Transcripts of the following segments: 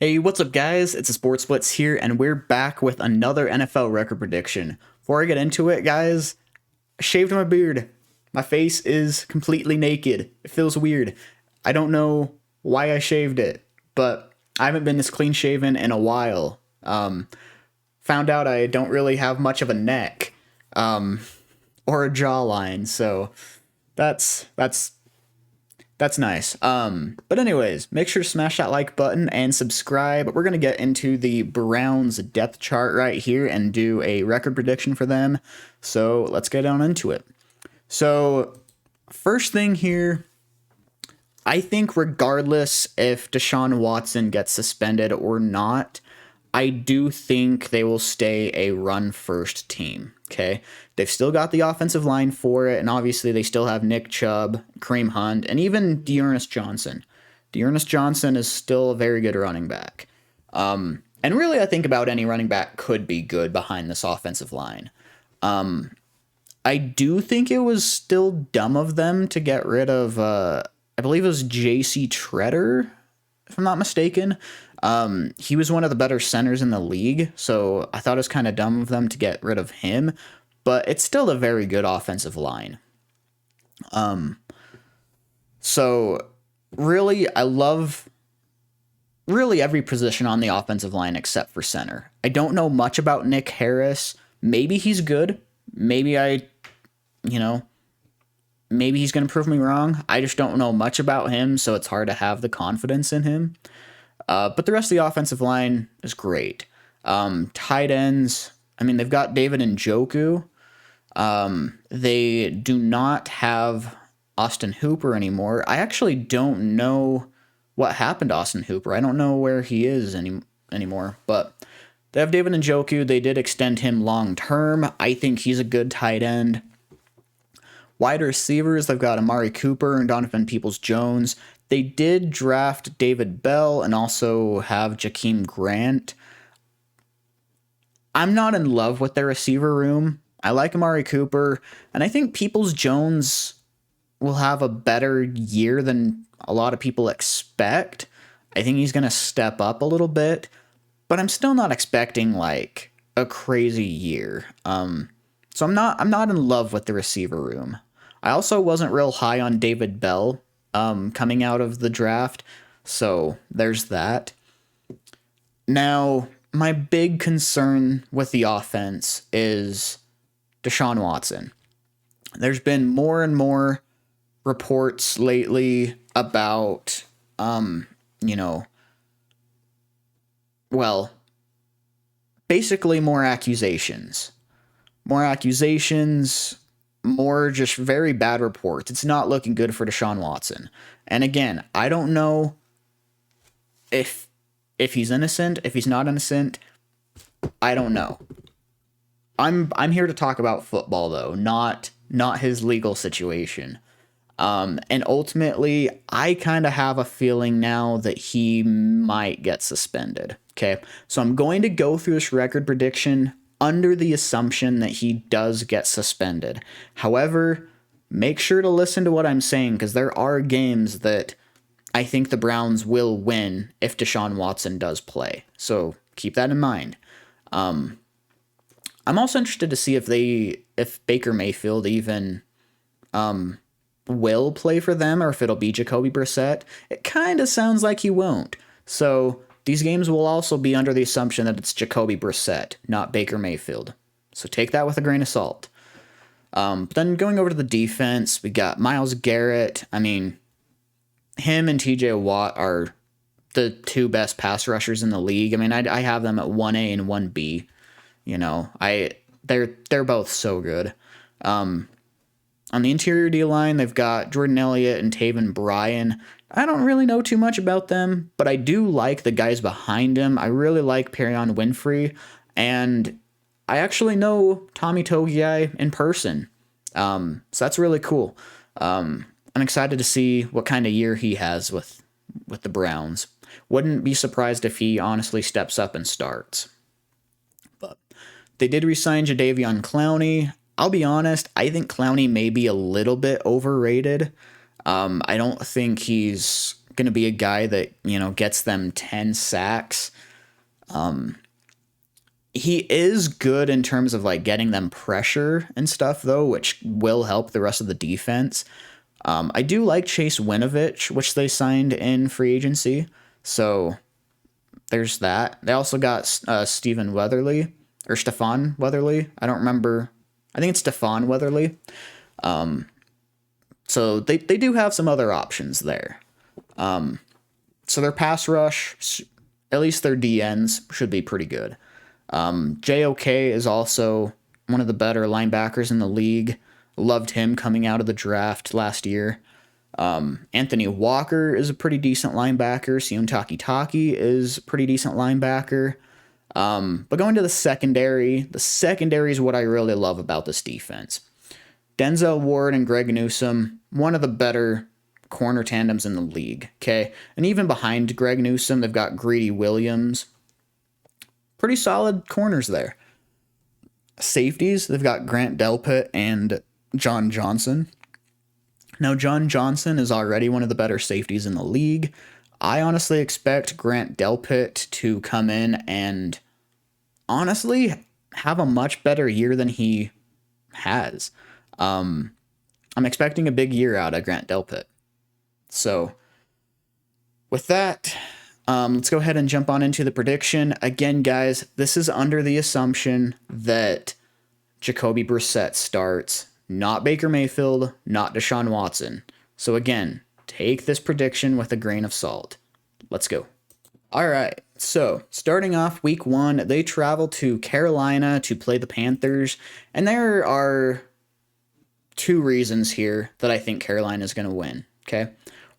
Hey, what's up, guys? It's a Sports Blitz here, and we're back with another NFL record prediction. Before I get into it, guys, I shaved my beard. My face is completely naked. It feels weird. I don't know why I shaved it, but I haven't been this clean shaven in a while. Found out I don't really have much of a neck, or a jawline, so that's that's nice. But anyways, make sure to smash that like button and subscribe. We're gonna get into the Browns depth chart right here and do a record prediction for them. So let's get on into it. So first thing here, I think regardless if Deshaun Watson gets suspended or not, I do think they will stay a run first team. Okay. They've still got the offensive line for it. And obviously, they still have Nick Chubb, Kareem Hunt, and even Dearness Johnson. Dearness Johnson is still a very good running back. And really, I think about any running back could be good behind this offensive line. I do think it was still dumb of them to get rid of, I believe it was J.C. Treader, if I'm not mistaken. He was one of the better centers in the league, so I thought it was kind of dumb of them to get rid of him, but it's still a very good offensive line. So really, I love really every position on the offensive line except for center. I don't know much about Nick Harris. Maybe he's good. Maybe you know, maybe he's going to prove me wrong. I just don't know much about him, so it's hard to have the confidence in him. But the rest of the offensive line is great. Tight ends, I mean, they've got David Njoku. They do not have Austin Hooper anymore. I actually don't know what happened to Austin Hooper. I don't know where he is anymore. But they have David Njoku. They did extend him long term. I think he's a good tight end. Wide receivers, they've got Amari Cooper and Donovan Peoples-Jones. They did draft David Bell and also have Jakeem Grant. I'm not in love with their receiver room. I like Amari Cooper, and I think Peoples-Jones will have a better year than a lot of people expect. I think he's going to step up a little bit, but I'm still not expecting like a crazy year. So I'm not in love with the receiver room. I also wasn't real high on David Bell coming out of the draft, so there's that. Now, my big concern with the offense is Deshaun Watson. There's been more and more reports lately about, well, basically more accusations. More just very bad reports. It's not looking good for Deshaun Watson. And again, I don't know if he's innocent, if he's not innocent. I don't know. I'm here to talk about football though, not his legal situation. And ultimately, I kind of have a feeling now that he might get suspended. Okay, so I'm going to go through this record prediction under the assumption that he does get suspended. However, make sure to listen to what I'm saying because there are games that I think the Browns will win if Deshaun Watson does play. So keep that in mind. I'm also interested to see if Baker Mayfield even will play for them or if it'll be Jacoby Brissett. It kind of sounds like he won't. So these games will also be under the assumption that it's Jacoby Brissett, not Baker Mayfield. So take that with a grain of salt. But then going over to the defense, we got Myles Garrett. I mean, him and TJ Watt are the two best pass rushers in the league. I mean, I have them at 1A and 1B. You know, they're both so good. On the interior D-line, they've got Jordan Elliott and Taven Bryan. I don't really know too much about them, but I do like the guys behind him. I really like Perion Winfrey, and I actually know Tommy Togiai in person. So that's really cool. I'm excited to see what kind of year he has with the Browns. Wouldn't be surprised if he honestly steps up and starts. But they did re-sign Jadeveon Clowney. I'll be honest, I think Clowney may be a little bit overrated. I don't think he's going to be a guy that, gets them 10 sacks. He is good in terms of like getting them pressure and stuff though, which will help the rest of the defense. I do like Chase Winovich, which they signed in free agency. So there's that. They also got Stephen Weatherly or Stephon Weatherly. I don't remember. I think it's Stephon Weatherly. So they do have some other options there. So their pass rush, at least their DNs, should be pretty good. JOK is also one of the better linebackers in the league. Loved him coming out of the draft last year. Anthony Walker is a pretty decent linebacker. Sione Takitaki is a pretty decent linebacker. But going to the secondary is what I really love about this defense. Denzel Ward and Greg Newsome, one of the better corner tandems in the league, okay? And even behind Greg Newsome, they've got Greedy Williams. Pretty solid corners there. Safeties, they've got Grant Delpit and John Johnson. Now, John Johnson is already one of the better safeties in the league. I honestly expect Grant Delpit to come in and honestly have a much better year than he has. I'm expecting a big year out of Grant Delpit. So, with that, let's go ahead and jump on into the prediction. Again, guys, this is under the assumption that Jacoby Brissett starts, not Baker Mayfield, not Deshaun Watson. So again, take this prediction with a grain of salt. Let's go. All right, so starting off week 1, they travel to Carolina to play the Panthers, and there are 2 reasons here that I think Carolina is going to win, okay?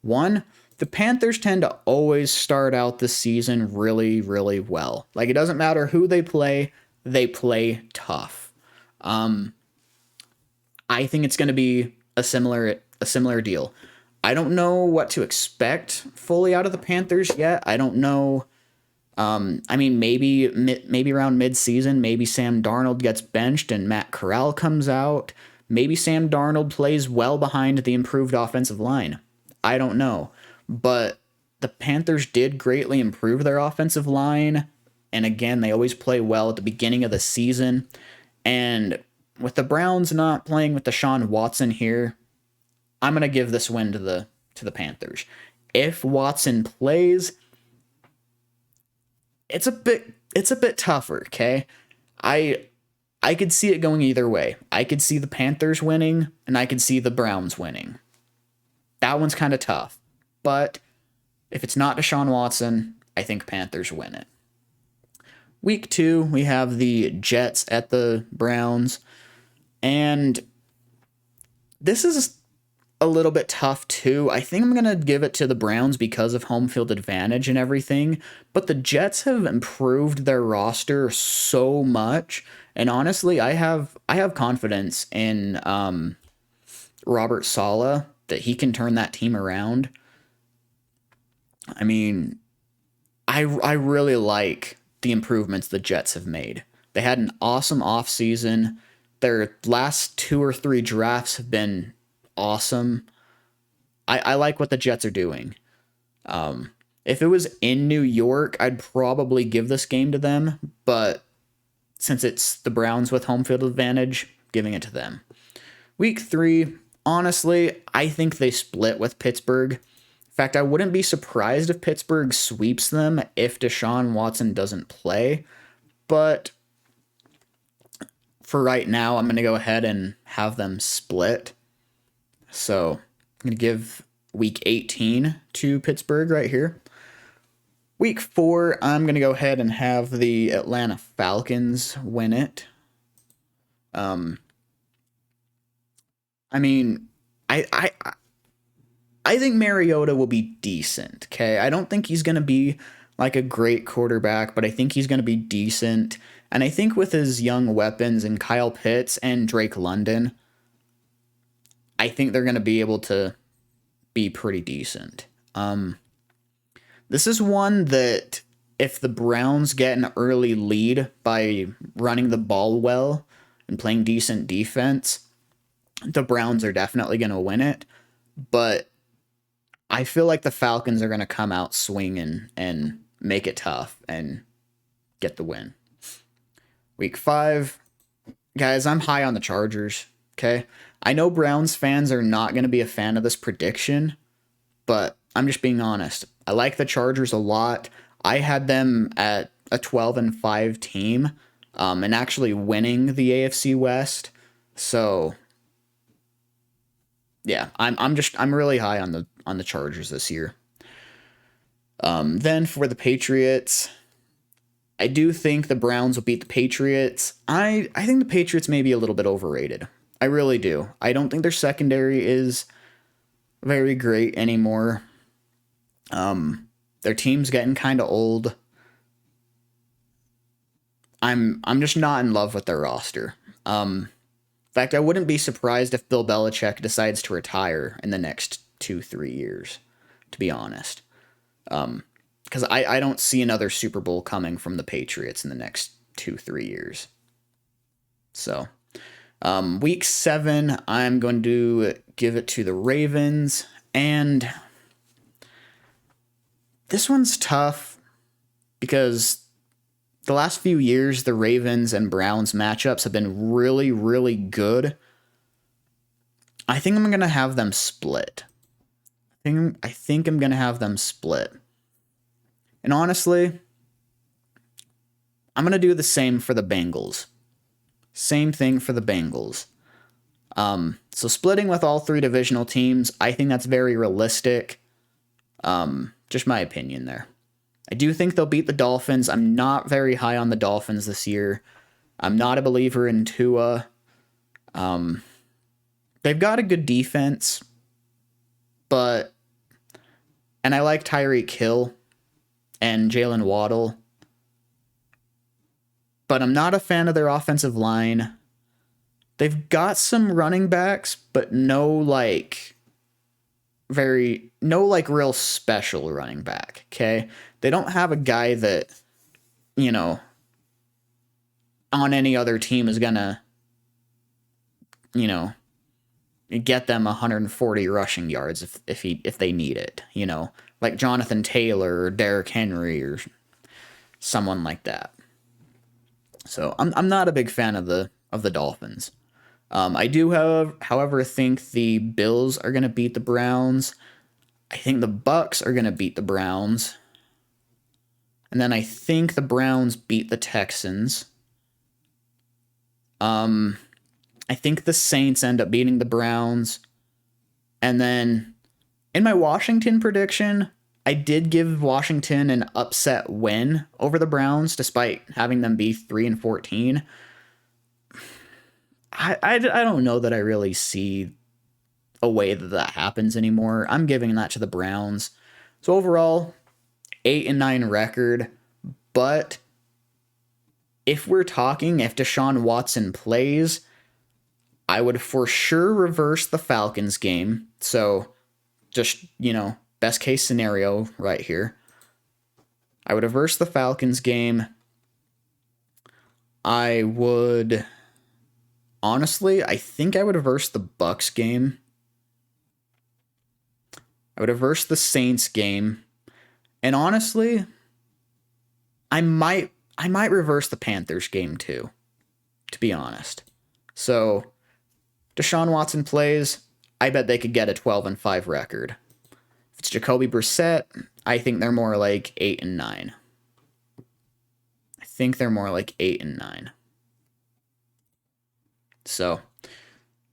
1, the Panthers tend to always start out the season really, really well. Like, it doesn't matter who they play tough. I think it's going to be a similar deal. I don't know what to expect fully out of the Panthers yet. I don't know. Maybe around mid-season, maybe Sam Darnold gets benched and Matt Corral comes out. Maybe Sam Darnold plays well behind the improved offensive line. I don't know. But the Panthers did greatly improve their offensive line. And again, they always play well at the beginning of the season. And with the Browns not playing with Deshaun Watson here, I'm going to give this win to the Panthers. If Watson plays, it's a bit tougher, okay? I could see it going either way. I could see the Panthers winning, and I could see the Browns winning. That one's kind of tough. But if it's not Deshaun Watson, I think Panthers win it. Week 2, we have the Jets at the Browns. And this is a little bit tough too. I think I'm going to give it to the Browns because of home field advantage and everything. But the Jets have improved their roster so much. And honestly, I have confidence in Robert Saleh that he can turn that team around. I mean, I really like the improvements the Jets have made. They had an awesome offseason. Their last 2 or 3 drafts have been awesome. I like what the Jets are doing. If it was in New York, I'd probably give this game to them. But since it's the Browns with home field advantage, giving it to them. Week 3, honestly, I think they split with Pittsburgh. In fact, I wouldn't be surprised if Pittsburgh sweeps them if Deshaun Watson doesn't play. But for right now, I'm going to go ahead and have them split. So I'm going to give week 18 to Pittsburgh right here. Week 4, I'm going to go ahead and have the Atlanta Falcons win it. I think Mariota will be decent, okay? I don't think he's going to be like a great quarterback, but I think he's going to be decent. And I think with his young weapons and Kyle Pitts and Drake London, I think they're going to be able to be pretty decent. This is one that if the Browns get an early lead by running the ball well and playing decent defense, the Browns are definitely going to win it. But I feel like the Falcons are going to come out swinging and make it tough and get the win. Week 5, guys, I'm high on the Chargers, okay? I know Browns fans are not going to be a fan of this prediction, but I'm just being honest. I like the Chargers a lot. I had them at a 12-5 team, and actually winning the AFC West. So yeah, I'm really high on the Chargers this year. Then for the Patriots, I do think the Browns will beat the Patriots. I think the Patriots may be a little bit overrated. I really do. I don't think their secondary is very great anymore. Their team's getting kind of old. I'm just not in love with their roster. In fact, I wouldn't be surprised if Bill Belichick decides to retire in the next 2-3 years, to be honest. Because I don't see another Super Bowl coming from the Patriots in the next 2-3 years. So, week 7, I'm going to give it to the Ravens. And this one's tough because the last few years, the Ravens and Browns matchups have been really, really good. I think I'm going to have them split. I think I'm going to have them split. And honestly, I'm going to do the same for the Bengals. Same thing for the Bengals. So splitting with all 3 divisional teams, I think that's very realistic. Just my opinion there. I do think they'll beat the Dolphins. I'm not very high on the Dolphins this year. I'm not a believer in Tua. They've got a good defense, and I like Tyreek Hill and Jalen Waddle, but I'm not a fan of their offensive line. They've got some running backs, but no real special running back, okay? They don't have a guy that, on any other team is gonna, get them 140 rushing yards if they need it, like Jonathan Taylor or Derrick Henry or someone like that. So I'm not a big fan of the Dolphins. I do however think the Bills are going to beat the Browns. I think the Bucks are going to beat the Browns. And then I think the Browns beat the Texans. I think the Saints end up beating the Browns. And then in my Washington prediction, I did give Washington an upset win over the Browns, despite having them be 3-14. I don't know that I really see a way that happens anymore. I'm giving that to the Browns. So overall, 8-9 record. But if Deshaun Watson plays, I would for sure reverse the Falcons game. So just, best case scenario right here. I would reverse the Falcons game. Honestly, I think I would reverse the Bucks game. I would reverse the Saints game. And honestly, I might reverse the Panthers game too, to be honest. So, Deshaun Watson plays, I bet they could get a 12-5 record. If it's Jacoby Brissett, I think they're more like 8-9. I think they're more like 8-9. So,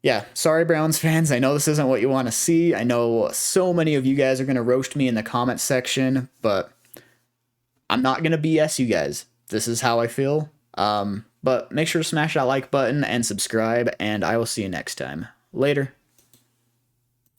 yeah, sorry, Browns fans. I know this isn't what you want to see. I know so many of you guys are going to roast me in the comment section, but I'm not going to BS you guys. This is how I feel. But make sure to smash that like button and subscribe, and I will see you next time. Later.